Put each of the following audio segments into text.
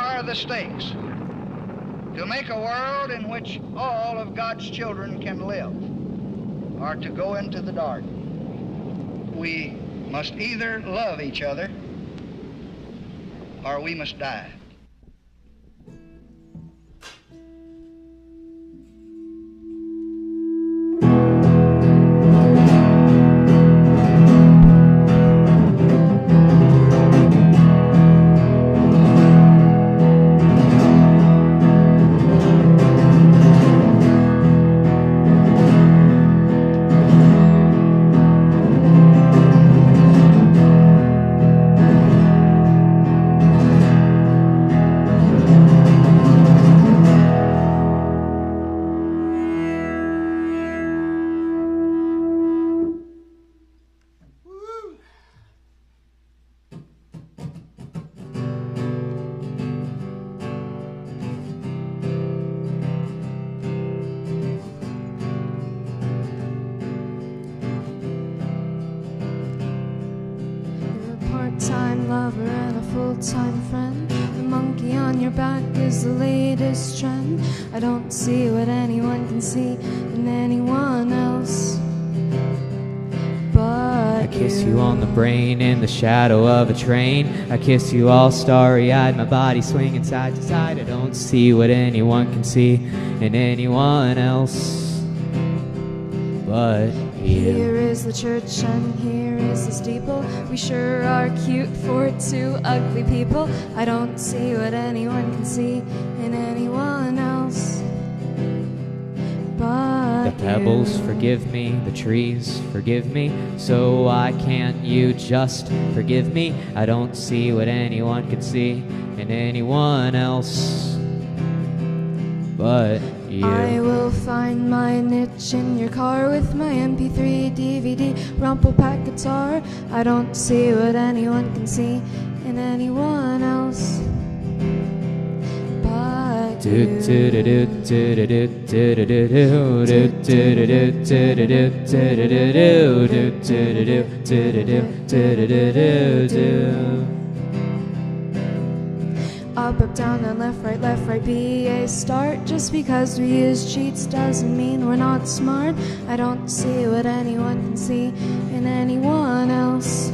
are the stakes to make a world in which all of God's children can live, or to go into the dark. We must either love each other or we must die. Part-time lover and a full-time friend. The monkey on your back is the latest trend. I don't see what anyone can see in anyone else but I kiss you on the brain in the shadow of a train. I kiss you all starry-eyed, my body swinging side to side. I don't see what anyone can see in anyone else but you. Here is the church and here is the steeple. We sure are cute for two ugly people. I don't see what anyone can see in anyone else but the pebbles forgive me, the trees forgive me, so why can't you just forgive me? I don't see what anyone can see in anyone else but you. I will find my niche in your car with my MP3, DVD, rumple pack guitar. I don't see what anyone can see in anyone else but you. Up, down, and left, right, be a start. Just because we use cheats doesn't mean we're not smart. I don't see what anyone can see in anyone else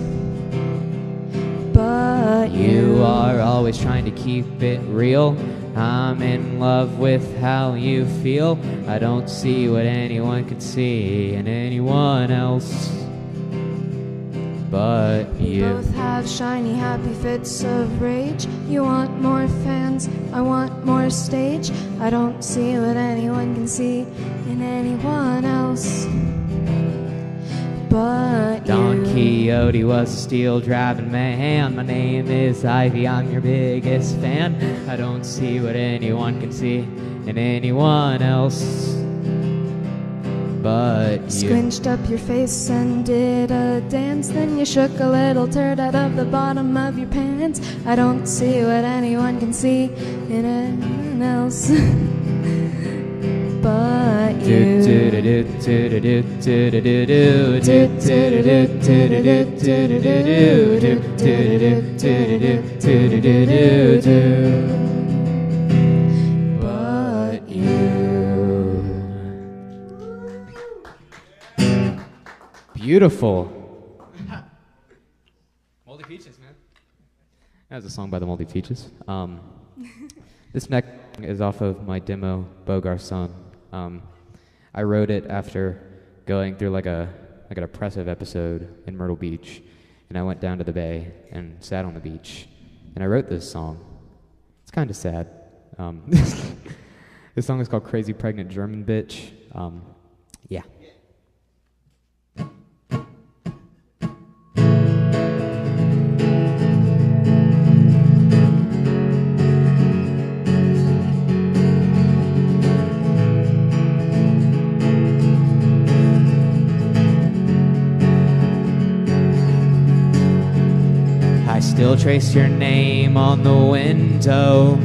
but you. You are always trying to keep it real. I'm in love with how you feel. I don't see what anyone can see in anyone else but you. Both have shiny, happy fits of rage. You want more fans, I want more stage. I don't see what anyone can see in anyone else but Don you. Quixote was a steel-driving man. My name is Ivy, I'm your biggest fan. I don't see what anyone can see in anyone else but you. Squinched up your face and did a dance. Then you shook a little turd out of the bottom of your pants. I don't see what anyone can see in anyone else but you. But you. Beautiful. Moldy Peaches, man. That was a song by the Moldy Peaches. This next is off of my demo, Beau Garçon. I wrote it after going through like a depressive episode in Myrtle Beach, and I went down to the bay and sat on the beach, and I wrote this song. It's kind of sad. This song is called Crazy Pregnant German Bitch. Yeah. I still trace your name on the window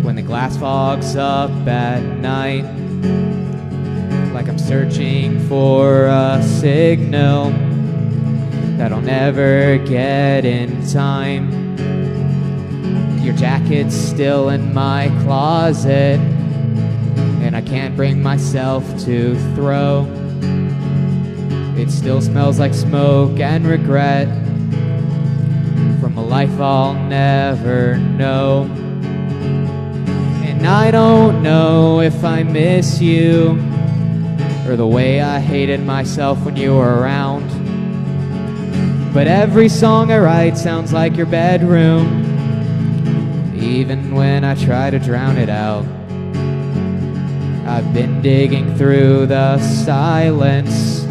when the glass fogs up at night, like I'm searching for a signal that I'll never get in time. You're jacket's still in my closet, and I can't bring myself to throw. It still smells like smoke and regret from a life I'll never know. And I don't know if I miss you or the way I hated myself when you were around. But every song I write sounds like your bedroom, even when I try to drown it out. I've been digging through the silence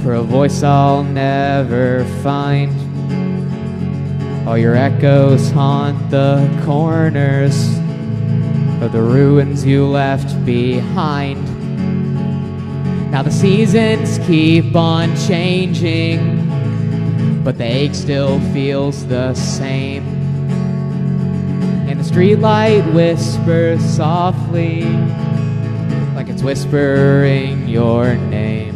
for a voice I'll never find. All your echoes haunt the corners of the ruins you left behind. Now the seasons keep on changing, but the ache still feels the same. And the streetlight whispers softly, like it's whispering your name.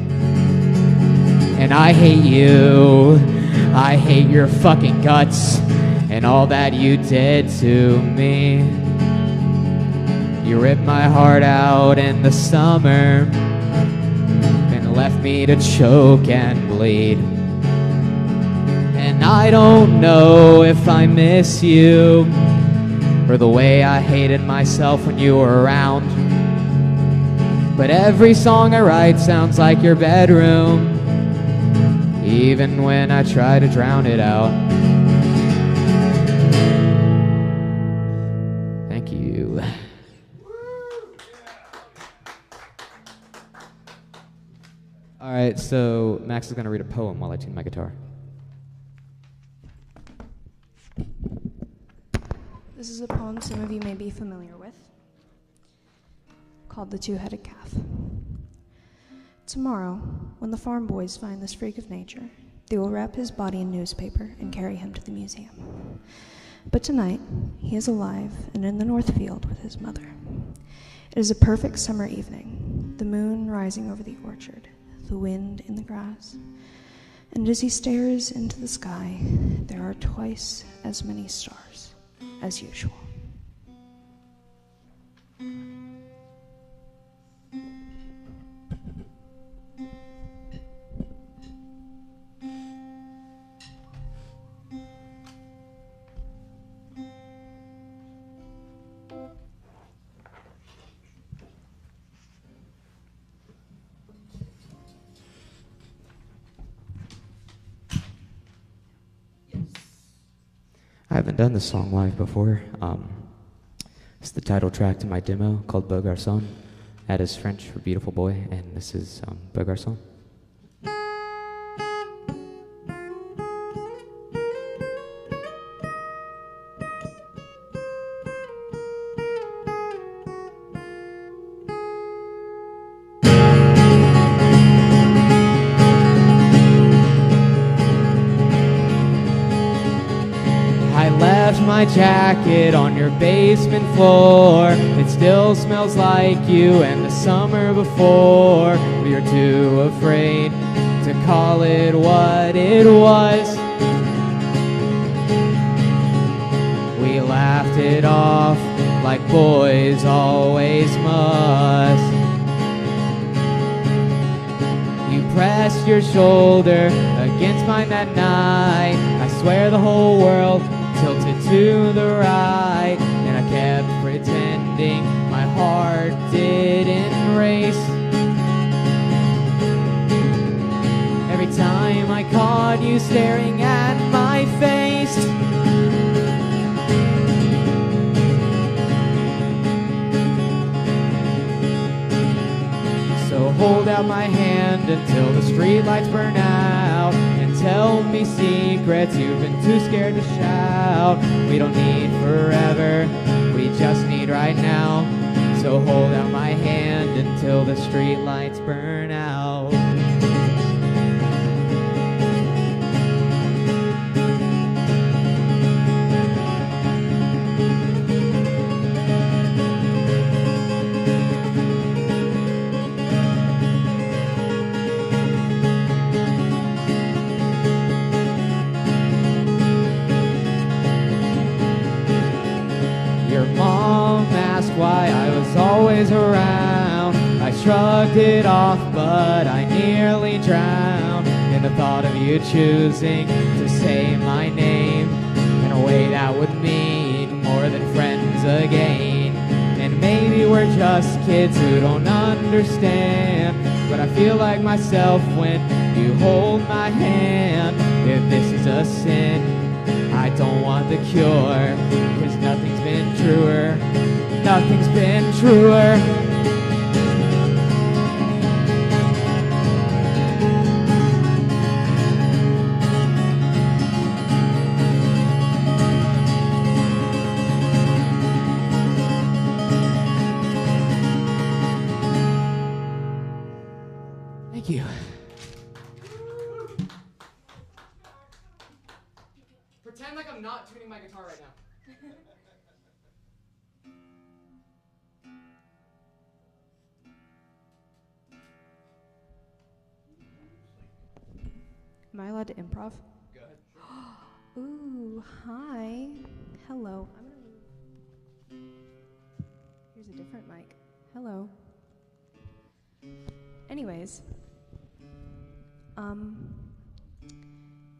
And I hate you, I hate your fucking guts and all that you did to me. You ripped my heart out in the summer and left me to choke and bleed. And I don't know if I miss you or the way I hated myself when you were around. But every song I write sounds like your bedroom, even when I try to drown it out. Thank you. All right, so Max is going to read a poem while I tune my guitar. This is a poem some of you may be familiar with, called The Two-Headed Calf. Tomorrow, when the farm boys find this freak of nature, they will wrap his body in newspaper and carry him to the museum. But tonight, he is alive and in the north field with his mother. It is a perfect summer evening, the moon rising over the orchard, the wind in the grass. And as he stares into the sky, there are twice as many stars as usual. I haven't done this song live before. It's the title track to my demo called Beau Garçon. That is French for beautiful boy, and this is Beau Garçon. My jacket on your basement floor. It still smells like you and the summer before. We were too afraid to call it what it was. We laughed it off like boys always must. You pressed your shoulder against mine that night. I swear the whole world tilted to the right, and I kept pretending my heart didn't race. Every time I caught you staring at my face. So hold out my hand until the streetlights burn out, and tell me secrets you've been too scared to shout. We don't need forever, we just need right now. So hold out my hand until the streetlights burn out. your mom asked why I was always around. I shrugged it off, but I nearly drowned in the thought of you choosing to say my name in a way that would mean more than friends again. And maybe we're just kids who don't understand, but I feel like myself when you hold my hand. If this is a sin, I don't want the cure, 'cause nothing's been truer, nothing's been truer. Thank you. Pretend like I'm not tuning my guitar right now. Am I allowed to improv? Go ahead. Ooh, hi. Hello. I'm gonna move. Here's a different mic. Hello. Anyways,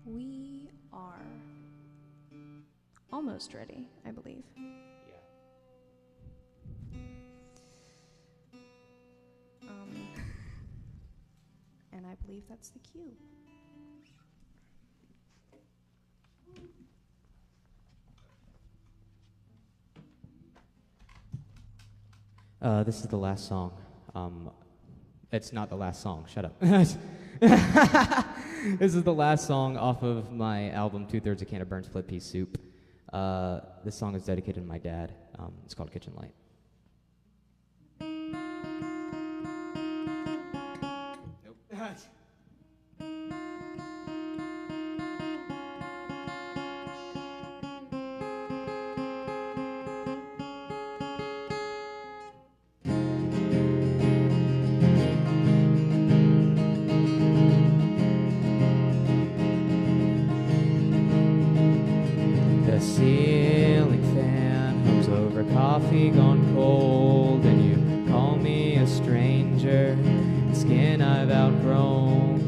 we are almost ready, I believe. Yeah. And I believe that's the cue. This is the last song. It's not the last song. Shut up. This is the last song off of my album, 2/3 a Can of Burnt Split Pea Soup. This song is dedicated to my dad. It's called Kitchen Light. Nope. The ceiling fan hums over coffee gone cold, and you call me a stranger, skin I've outgrown.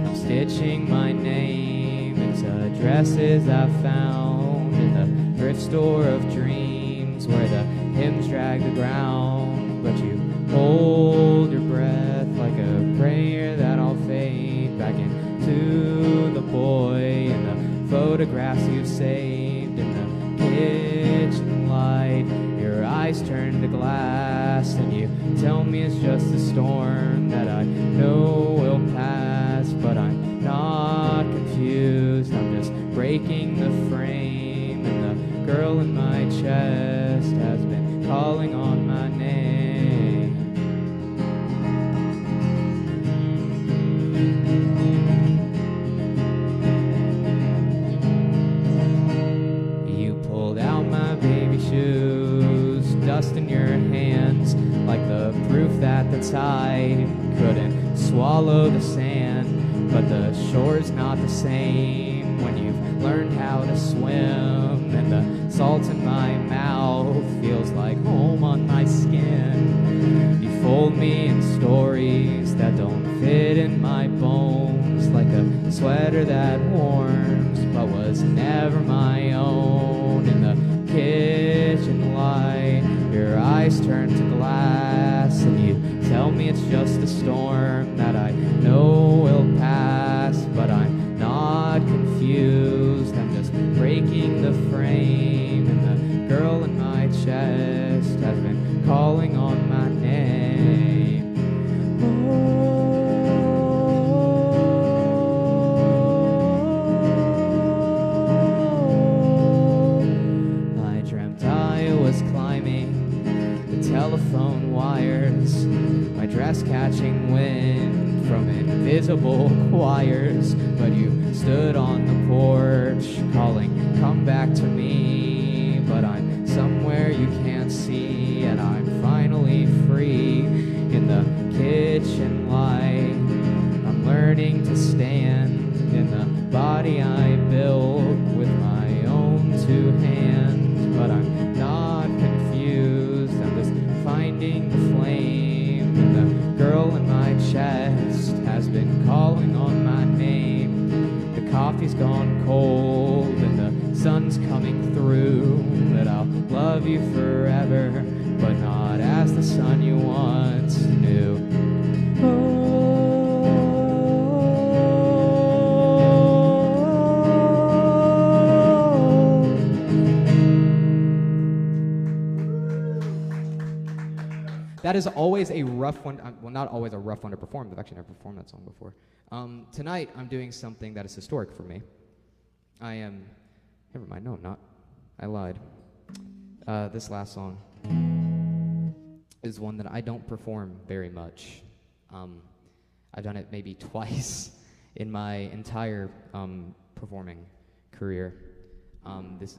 I'm stitching my name into dresses I found in the thrift store of dreams, where the hymns drag the ground. But you hold your breath like a prayer that I'll fade back into the boy in the photographs you've saved in the kitchen light. Your eyes turn to glass, and you tell me it's just a storm that I know will pass. But I'm not confused, I'm just breaking the frame, and the girl in my chest has been calling on my name. You pulled out my baby shoes, dust in your hands, like the proof that the tide couldn't swallow the sand. But the shore's not the same when you've learned how to swim, and the salt in my mouth feels like home on my skin. You fold me in stories that don't fit in my bones, like a sweater that warms but was never my own. In the kitchen light, your eyes turn to glass, and you tell me it's just a storm that I know will pass. But I'm not confused, I'm just breaking the frame, and the girl in my chest has been calling on my name. I dreamt I was climbing the telephone wires, my dress catching wind from invisible choirs. But you stood on the porch calling, come back to me. But I'm somewhere you can't see, and I'm finally free. In the kitchen light, I'm learning to stand in the body I built with my own two hands. But I'm not confused, forever, but not as the sun you once knew. That is always a rough one, well, not always a rough one to perform. I've actually never performed that song before. Tonight, I'm doing something that is historic for me. Never mind, no, I'm not. I lied. This last song is one that I don't perform very much. I've done it maybe twice in my entire performing career. This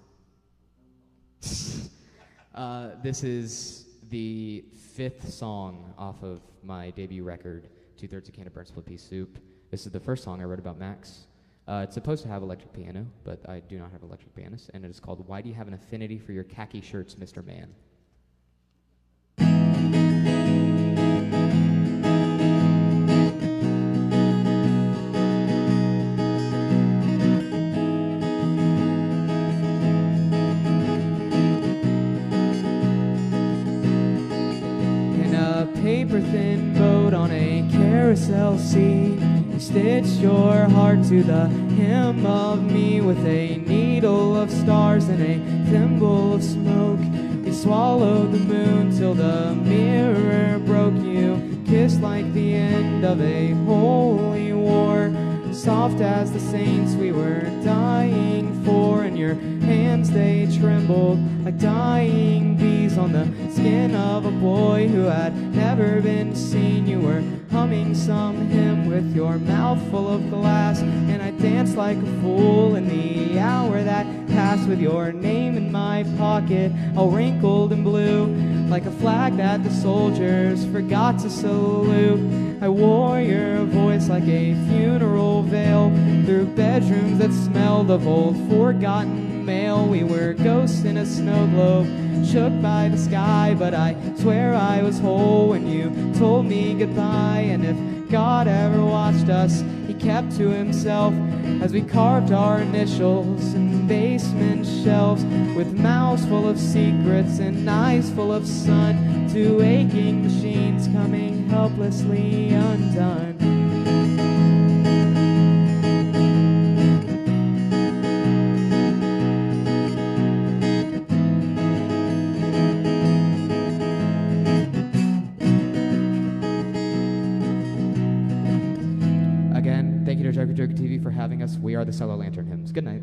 is the 5th song off of my debut record, 2/3 a Can of Burnt Split Pea Soup. This is the first song I wrote about Max. It's supposed to have electric piano, but I do not have electric pianist, and it is called Why Do You Have an Affinity for Your Khaki Shirts, Mr. Man? Paper-thin boat on a carousel sea, you stitched your heart to the hem of me with a needle of stars and a thimble of smoke. We swallowed the moon till the mirror broke. You kissed like the end of a holy war, soft as the saints we were dying for. In your hands they trembled like dying bees on the skin of a boy who had never been seen. You were humming some hymn with your mouth full of glass, and I danced like a fool in the hour that passed with your name in my pocket, all wrinkled and blue, like a flag that the soldiers forgot to salute. I wore your voice like a funeral veil through bedrooms that smelled of old forgotten mail. We were ghosts in a snow globe, shook by the sky, but I swear I was whole when you told me goodbye. And if God ever watched us, he kept to himself as we carved our initials in basement shelves, with mouths full of secrets and eyes full of sun, two aching machines coming helplessly undone. Again, thank you to JokerJokerTV for having us. We are the Cellar Lantern Hymns. Good night.